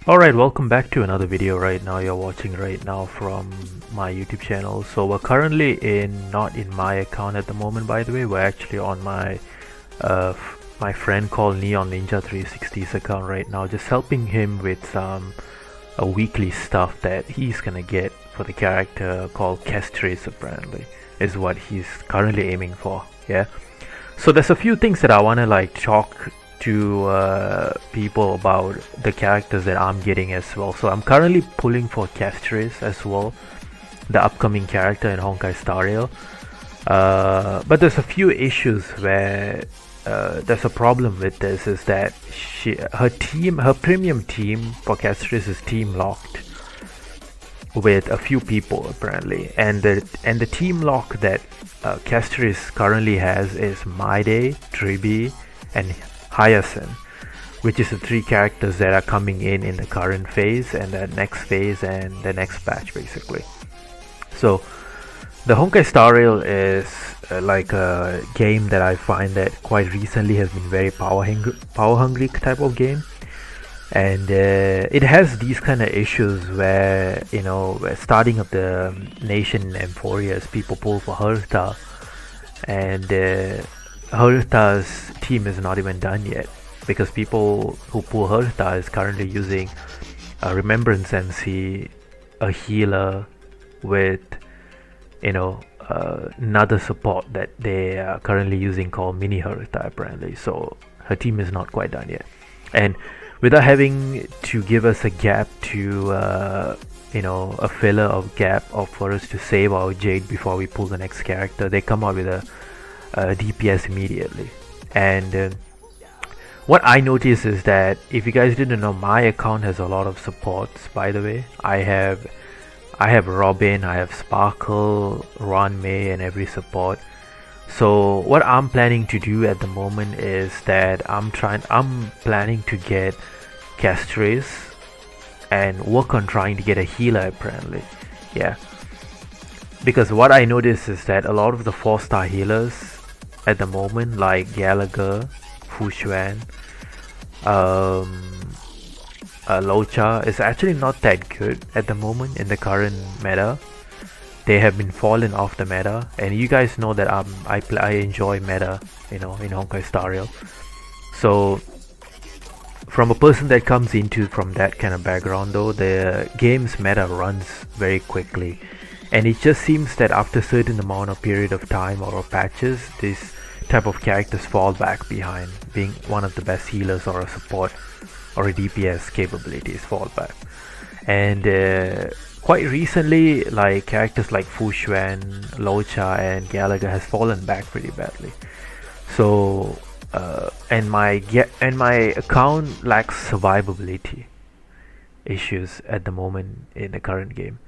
Alright, welcome back to another video. Right now you're watching right now from my YouTube channel. So we're currently not in my account at the moment, by the way. We're actually on my my friend called Neon Ninja 360's account right now, just helping him with some weekly stuff that he's gonna get for the character called Kestrace, apparently is what he's currently aiming for. Yeah, so there's a few things that I want to talk to people about the characters that I'm getting as well. So I'm currently pulling for Kestrace as well, the upcoming character in Honkai Star Rail. But there's a few issues where there's a problem with this, is that her premium team for Kestrace is team locked with a few people apparently, and the team lock that Kestrace currently has is Maide, Tribi, and Hyacinth, which is the three characters that are coming in the current phase and the next phase and the next batch basically. So the Honkai Star Rail is like a game that I find that quite recently has been very power hungry type of game, and it has these kind of issues where, you know, where starting up the nation Emphoria's people pull for Hertha, and Hertha's team is not even done yet, because people who pull Hertha is currently using a Remembrance MC, a healer with, you know, another support that they are currently using called Mini Hertha apparently. So her team is not quite done yet, and without having to give us a gap to you know, a filler of gap for us to save our Jade before we pull the next character, they come out with a DPS immediately. And what I noticed is that, if you guys didn't know, my account has a lot of supports, by the way. I have Robin, I have Sparkle, Ron May, and every support. So what I'm planning to do at the moment is that I'm planning to get Kestrace and work on trying to get a healer apparently. Yeah, because what I noticed is that a lot of the 4-star healers at the moment, like Gallagher, Fu Xuan, Locha, is actually not that good at the moment in the current meta. They have been falling off the meta, and you guys know that I enjoy meta, you know, in Honkai Star Rail. So from a person that comes into from that kind of background, though, the game's meta runs very quickly, and it just seems that after a certain amount of period of time or patches, this type of characters fall back behind. Being one of the best healers or a support or a DPS capabilities fall back. And quite recently, like characters like Fu Xuan, Locha, and Gallagher has fallen back pretty badly. So and my account lacks survivability issues at the moment in the current game.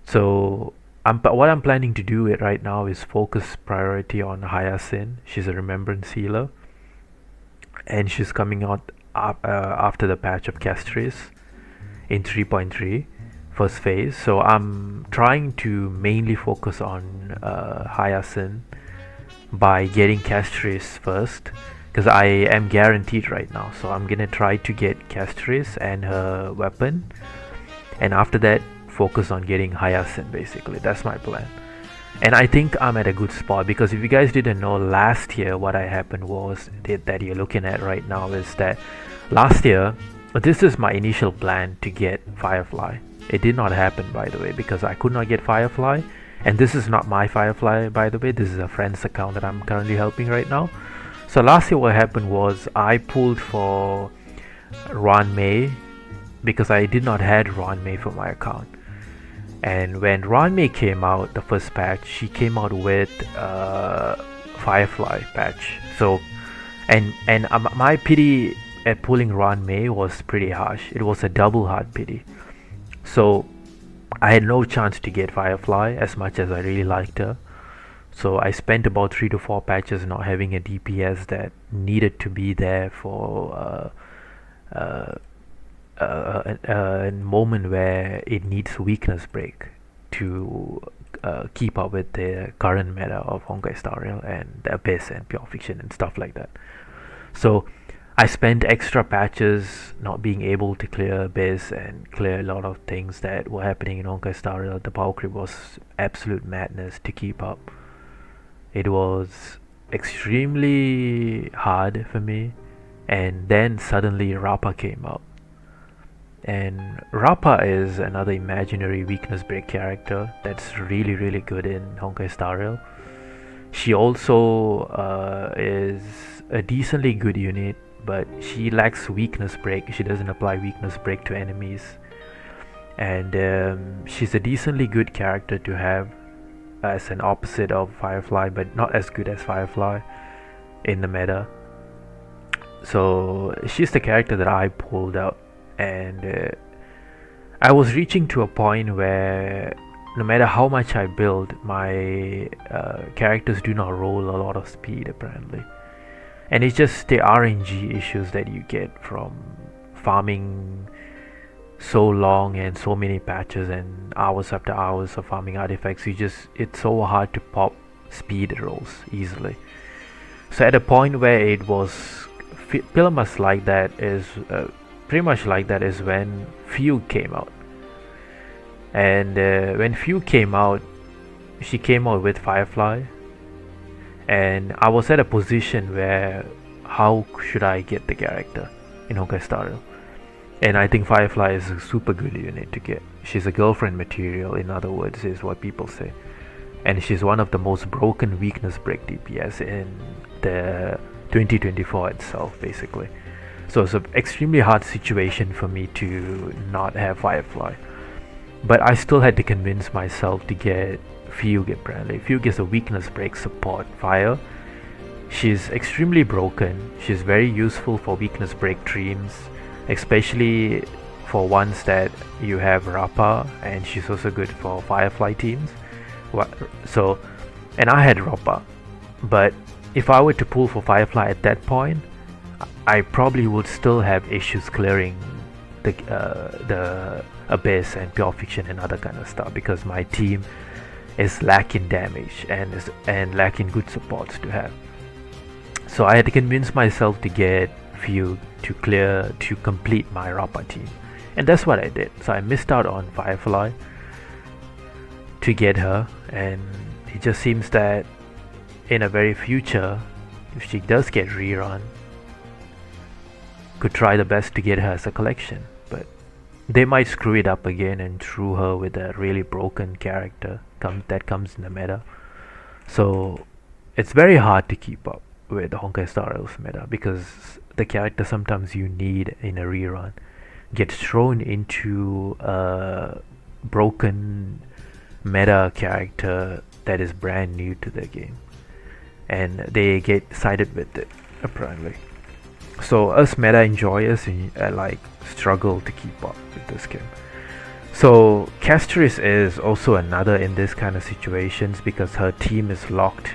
So what I'm planning to do right now is focus priority on Hyacinth. She's a Remembrance healer, and she's coming out after the patch of Kestrace in 3.3 first phase. So I'm trying to mainly focus on Hyacinth by getting Kestrace first, because I am guaranteed right now. So I'm gonna try to get Kestrace and her weapon, and after that focus on getting Hyacinth basically. That's my plan, and I think I'm at a good spot, because if you guys didn't know, last year what happened was that you're looking at right now is that last year, this is my initial plan to get Firefly. It did not happen, by the way, because I could not get Firefly, and this is not my Firefly, by the way. This is a friend's account that I'm currently helping right now. So last year what happened was I pulled for Ron May, because I did not had Ron May for my account. And when Ron May came out, the first patch, she came out with Firefly patch. So and my pity at pulling Ron May was pretty harsh. It was a double hard pity. So I had no chance to get Firefly as much as I really liked her. So I spent about 3 to 4 patches not having a DPS that needed to be there for a moment where it needs weakness break to keep up with the current meta of Honkai Star Rail and the Abyss and Pure Fiction and stuff like that. So I spent extra patches not being able to clear Abyss and clear a lot of things that were happening in Honkai Star Rail. The power creep was absolute madness to keep up. It was extremely hard for me, and then suddenly Rappa came out. And Rappa is another imaginary weakness break character that's really good in Honkai Star Rail. She also is a decently good unit, but she lacks weakness break. She doesn't apply weakness break to enemies, and she's a decently good character to have as an opposite of Firefly, but not as good as Firefly in the meta. So she's the character that I pulled out, and I was reaching to a point where no matter how much I build, my characters do not roll a lot of speed apparently. And it's just the RNG issues that you get from farming so long and so many patches and hours after hours of farming artifacts. It's so hard to pop speed rolls easily. So at a point where it was pretty much like that is when Fugue came out. And when Fugue came out, she came out with Firefly, and I was at a position where how should I get the character in Honkai Star Rail? And I think Firefly is a super good unit to get. She's a girlfriend material, in other words, is what people say. And she's one of the most broken weakness break DPS in the 2024 itself, basically. So it's an extremely hard situation for me to not have Firefly. But I still had to convince myself to get Fugue apparently. Fugue is a weakness break support fire. She's extremely broken. She's very useful for weakness break dreams, especially for ones that you have Rappa, and she's also good for Firefly teams. So, and I had Rappa, but if I were to pull for Firefly at that point, I probably would still have issues clearing the Abyss and Pure Fiction and other kind of stuff, because my team is lacking damage and lacking good supports to have. So I had to convince myself to get Fugue to complete my Rappa team, and that's what I did. So I missed out on Firefly to get her, and it just seems that in a very future, if she does get rerun, could try the best to get her as a collection, but they might screw it up again and throw her with a really broken character that comes in the meta. So it's very hard to keep up with the Honkai Star Rail's meta, because the character sometimes you need in a rerun gets thrown into a broken meta character that is brand new to the game, and they get sided with it apparently. So us meta enjoyers struggle to keep up with this game. So Castris is also another in this kind of situations, because her team is locked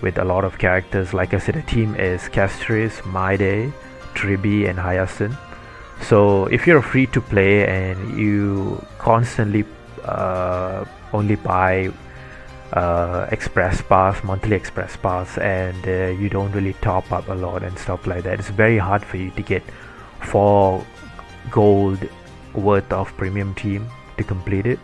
with a lot of characters. Like I said, the team is Castris, Maide, Tribi, and Hyacinth. So if you're free to play and you constantly only buy express pass, monthly express pass, and you don't really top up a lot and stuff like that, it's very hard for you to get 4 gold worth of premium team to complete it.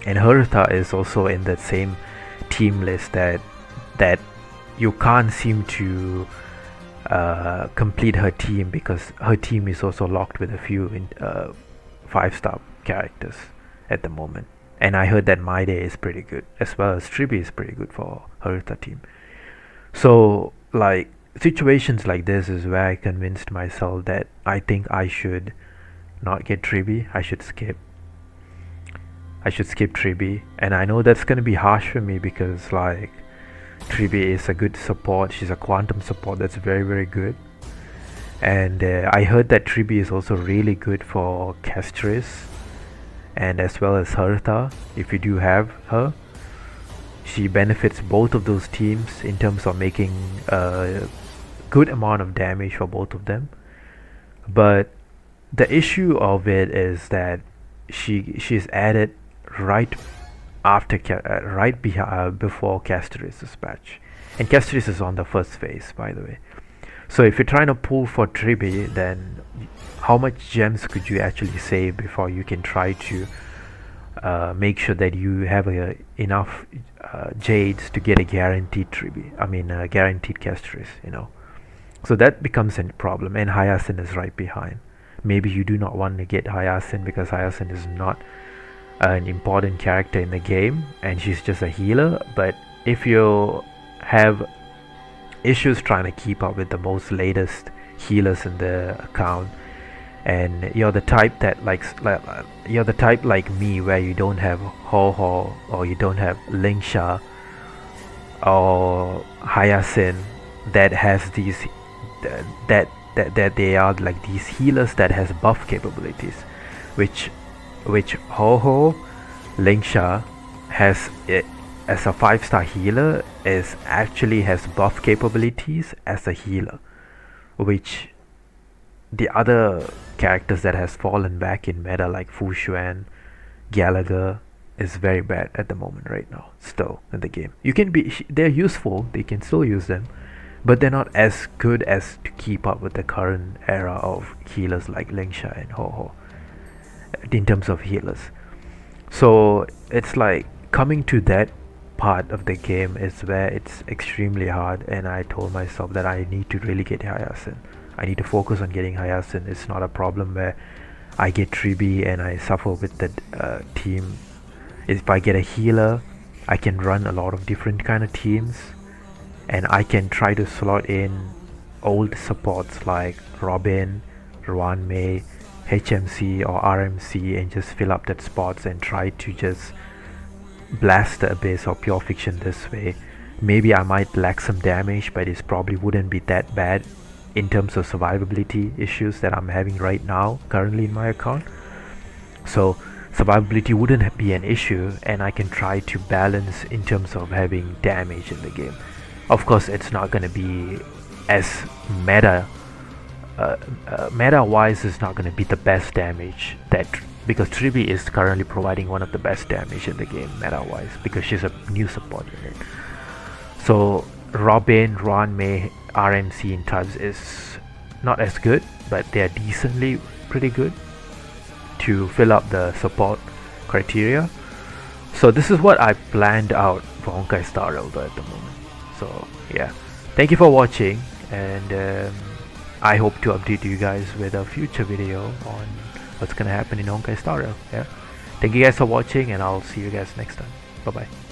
And Hertha is also in that same team list that you can't seem to complete her team, because her team is also locked with a few 5-star characters at the moment. And I heard that Maide is pretty good, as well as Tribi is pretty good for Hertha team. So like situations like this is where I convinced myself that I think I should not get Tribi. I should skip Tribi, and I know that's gonna be harsh for me, because like Tribi is a good support. She's a quantum support that's very good. And I heard that Tribi is also really good for Castris and as well as Hertha. If you do have her, she benefits both of those teams in terms of making a good amount of damage for both of them. But the issue of it is that she's added right after before Castris' patch, and Castris is on the first phase, by the way. So if you're trying to pull for Tribi, then how much gems could you actually save before you can try to make sure that you have enough jades to get a guaranteed Tribi? I mean, guaranteed Castris, you know. So that becomes a problem, and Hyacinth is right behind. Maybe you do not want to get Hyacinth because Hyacinth is not an important character in the game and she's just a healer. But if you have issues trying to keep up with the most latest healers in the account, and you're the type that you're the type like me where you don't have Ho or you don't have Lingsha or Hyacinth that has these that they are like these healers that has buff capabilities, which Ho Lingsha has it as a 5-star healer is actually has buff capabilities as a healer, which the other characters that has fallen back in meta like Fu Xuan, Gallagher is very bad at the moment right now still in the game. You can be they're useful, they can still use them, but they're not as good as to keep up with the current era of healers like Lingsha and Ho in terms of healers. So it's like coming to that part of the game is where it's extremely hard, and I told myself that I need to really get Hyacinth. I need to focus on getting Hyacinth. It's not a problem where I get Tribi and I suffer with the team. If I get a healer, I can run a lot of different kind of teams, and I can try to slot in old supports like Robin, Ruan Mei, HMC or RMC and just fill up that spots and try to just blast the Abyss or Pure Fiction this way. Maybe I might lack some damage, but it probably wouldn't be that bad in terms of survivability issues that I'm having right now currently in my account. So survivability wouldn't be an issue, and I can try to balance in terms of having damage in the game. Of course, it's not going to be as meta wise, is not going to be the best damage that, because Tribi is currently providing one of the best damage in the game meta wise because she's a new support unit. So Robin, Ruan Mei, RMC in types is not as good, but they're decently pretty good to fill up the support criteria. So this is what I planned out for Honkai Star Rail at the moment. So yeah, thank you for watching, and I hope to update you guys with a future video on what's gonna happen in Honkai Star Rail. Yeah, thank you guys for watching, and I'll see you guys next time. Bye bye.